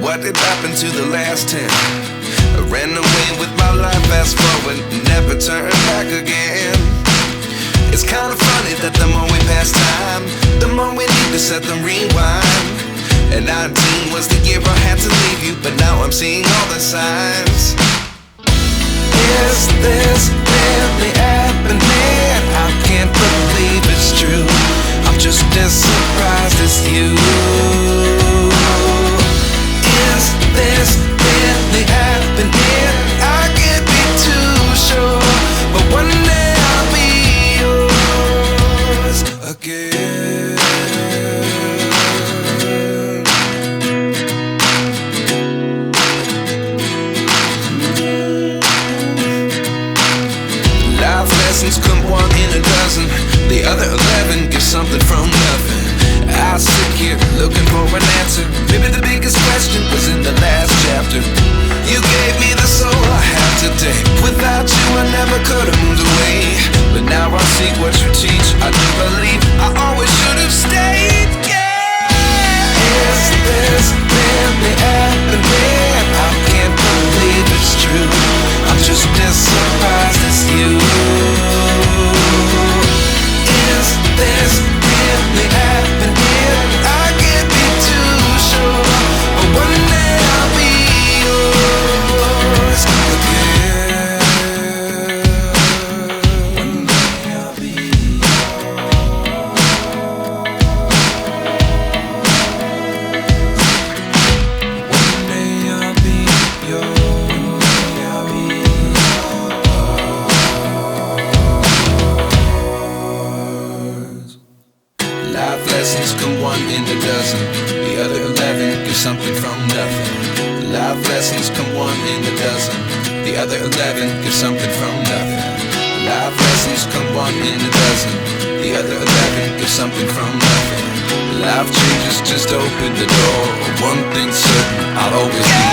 what did happen to the last 10? I ran away with my life, fast forward, never turn back again. It's kind of funny that the more we pass time, the more we need to set them rewind. And 19 was the year I had to leave you, but now I'm seeing all the signs. Is this really happening? I can't believe it's true. I'm just as surprised as you. Is this really happening? I can't be too sure, but one day I'll be yours again. Life lessons come one in a dozen. The other 11 get something from nothing. I sit here looking for an answer. Maybe the biggest question was in the last chapter. You gave me the soul I have today. Without you I never could have moved away. But now I see what you teach. I do believe I always should have stayed. Yeah. Is this really happening? I can't believe it's true. I'm just as surprised as you. Is this really happening? I can't be too sure, but one day I'll be yours again. One day I'll be yours. One day I'll be yours. One day I'll be yours. Life lessons come one in a dozen. The other 11 give something from nothing. Life lessons come one in a dozen. The other 11 give something from nothing. Life lessons come one in a dozen. The other 11 give something from nothing. Life changes just open the door. One thing's certain, I'll always be